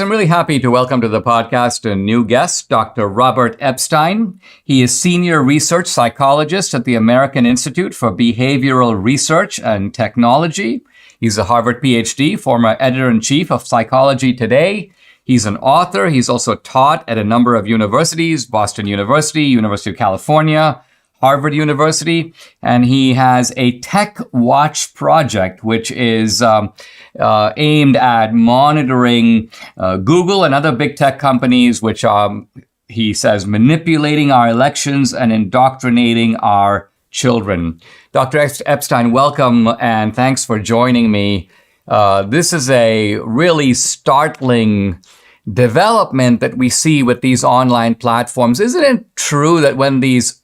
I'm really happy to welcome to the podcast a new guest, Dr. Robert Epstein. He is Senior Research Psychologist at the American Institute for Behavioral Research and Technology. He's a Harvard PhD, former editor-in-chief of Psychology Today. He's an author. He's also taught at a number of universities, Boston University, University of California, Harvard University, and he has a Tech Watch project, which is aimed at monitoring Google and other big tech companies, which are, he says, manipulating our elections and indoctrinating our children. Dr. Epstein, welcome, and thanks for joining me. This is a really startling development that we see with these online platforms. Isn't it true that when these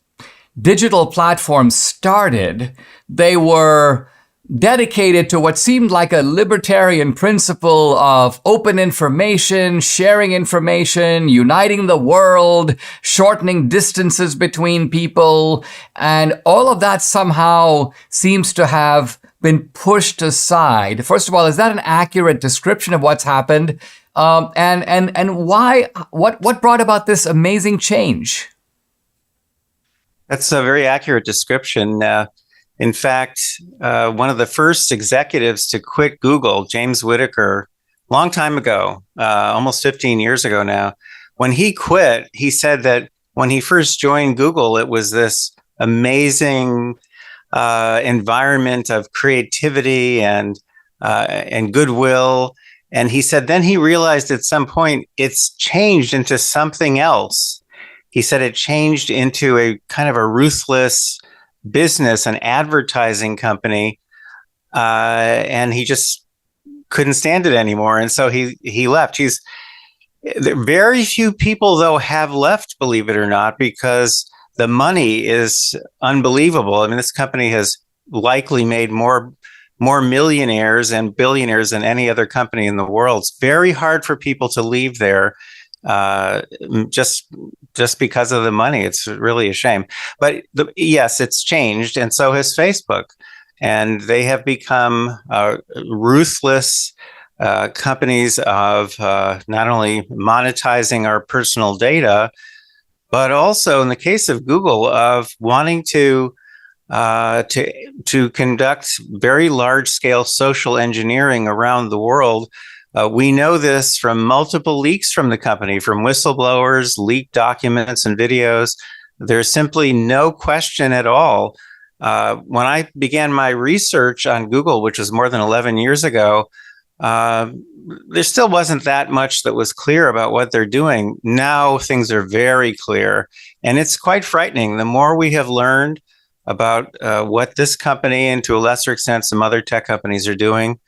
digital platforms started, they were dedicated to what seemed like a libertarian principle of open information, sharing information, uniting the world, shortening distances between people, and all of that somehow seems to have been pushed aside. First of all, is that an accurate description of what's happened? And why? What brought about this amazing change? That's a very accurate description. In fact, one of the first executives to quit Google, James Whittaker, long time ago, almost 15 years ago now, when he quit, he said that when he first joined Google, it was this amazing environment of creativity and goodwill. And he said then he realized at some point it's changed into something else. He said it changed into a kind of a ruthless business, an advertising company, and he just couldn't stand it anymore. And so he left. Very few people, though, have left, believe it or not, because the money is unbelievable. I mean, this company has likely made more millionaires and billionaires than any other company in the world. It's very hard for people to leave there. Just because of the money. It's really a shame. But yes, it's changed, and so has Facebook. And they have become ruthless companies of not only monetizing our personal data, but also, in the case of Google, of wanting to conduct very large-scale social engineering around the world. We know this from multiple leaks from the company, from whistleblowers, leaked documents and videos. There's simply no question at all. When I began my research on Google, which was more than 11 years ago, there still wasn't that much that was clear about what they're doing. Now things are very clear, and it's quite frightening. The more we have learned about what this company, and to a lesser extent some other tech companies, are doing,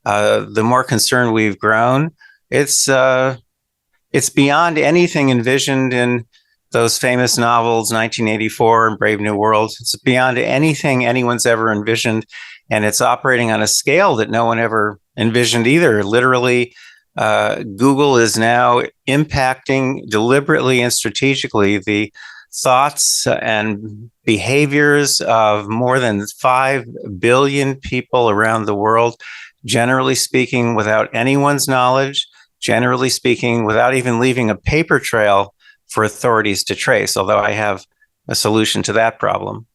the more concerned we've grown. It's beyond anything envisioned in those famous novels, 1984 and Brave New World. It's beyond anything anyone's ever envisioned, and it's operating on a scale that no one ever envisioned either. Literally, Google is now impacting deliberately and strategically the thoughts and behaviors of more than 5 billion people around the world. Generally speaking, without anyone's knowledge, generally speaking, without even leaving a paper trail for authorities to trace, although I have a solution to that problem.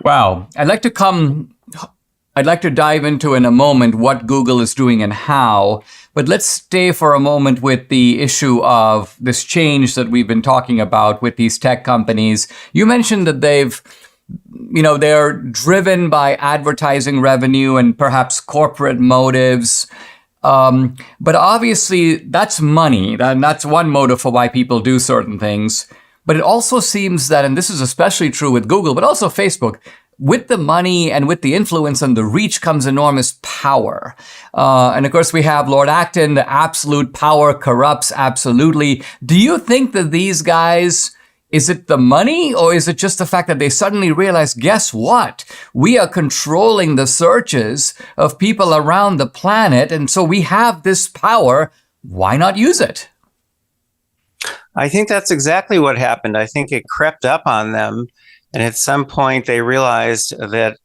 Wow. I'd like to dive into in a moment what Google is doing and how, but let's stay for a moment with the issue of this change that we've been talking about with these tech companies. You mentioned that they're driven by advertising revenue and perhaps corporate motives. But obviously that's money. That's one motive for why people do certain things. But it also seems that, and this is especially true with Google, but also Facebook, with the money and with the influence and the reach comes enormous power. And of course, we have Lord Acton, the absolute power corrupts absolutely. Do you think that these guys, is it the money, or is it just the fact that they suddenly realize, guess what? We are controlling the searches of people around the planet, and so we have this power. Why not use it? I think that's exactly what happened. I think it crept up on them. And at some point, they realized that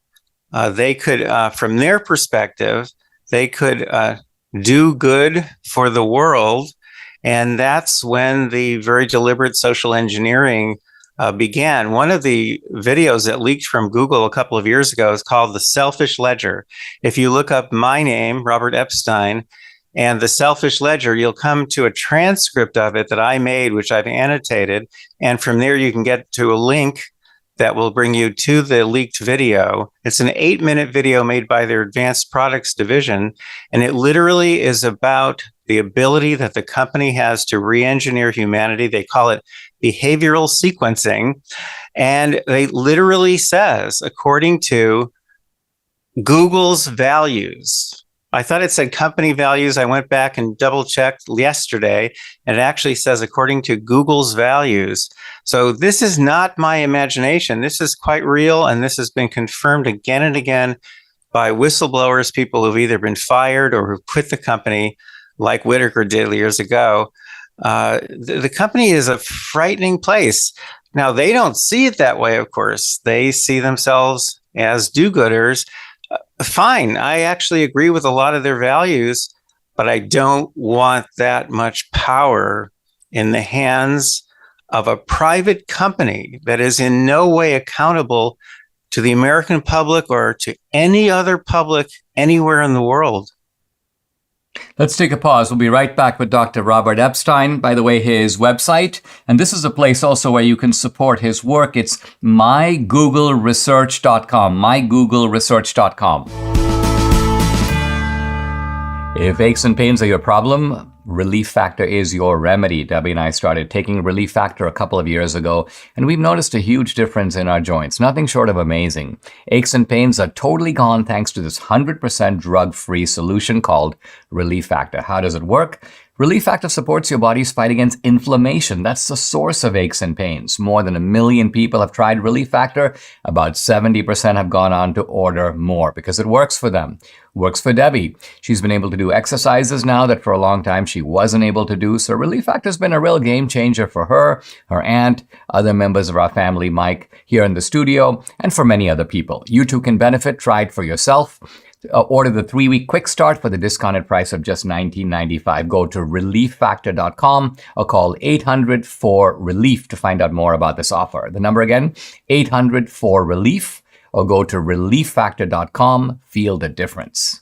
they could, from their perspective, they could do good for the world. And that's when the very deliberate social engineering began. One of the videos that leaked from Google a couple of years ago is called The Selfish Ledger. If you look up my name, Robert Epstein, and The Selfish Ledger, you'll come to a transcript of it that I made, which I've annotated. And from there, you can get to a link that will bring you to the leaked video. It's an 8-minute video made by their advanced products division. And it literally is about the ability that the company has to re-engineer humanity. They call it behavioral sequencing. And they literally says, according to Google's values, I thought it said company values. I went back and double checked yesterday, and it actually says according to Google's values. So this is not my imagination. This is quite real, and this has been confirmed again and again by whistleblowers, people who've either been fired or who quit the company, like Whitaker did years ago. The company is a frightening place. Now, they don't see it that way, of course. They see themselves as do-gooders. Fine, I actually agree with a lot of their values, but I don't want that much power in the hands of a private company that is in no way accountable to the American public or to any other public anywhere in the world. Let's take a pause. We'll be right back with Dr. Robert Epstein. By the way, his website, and this is a place also where you can support his work. It's mygoogleresearch.com, mygoogleresearch.com. If aches and pains are your problem, Relief Factor is your remedy. Debbie and I started taking Relief Factor a couple of years ago, and we've noticed a huge difference in our joints. Nothing short of amazing. Aches and pains are totally gone thanks to this 100% drug-free solution called Relief Factor. How does it work? Relief Factor supports your body's fight against inflammation. That's the source of aches and pains. More than 1 million people have tried Relief Factor. About 70% have gone on to order more because it works for them. Works for Debbie. She's been able to do exercises now that for a long time she wasn't able to do. So Relief Factor's been a real game changer for her, her aunt, other members of our family, Mike, here in the studio, and for many other people. You too can benefit. Try it for yourself. Order the 3-week quick start for the discounted price of just $19.95. Go to relieffactor.com or call 800-4-RELIEF to find out more about this offer. The number again, 800-4-RELIEF, or go to relieffactor.com. Feel the difference.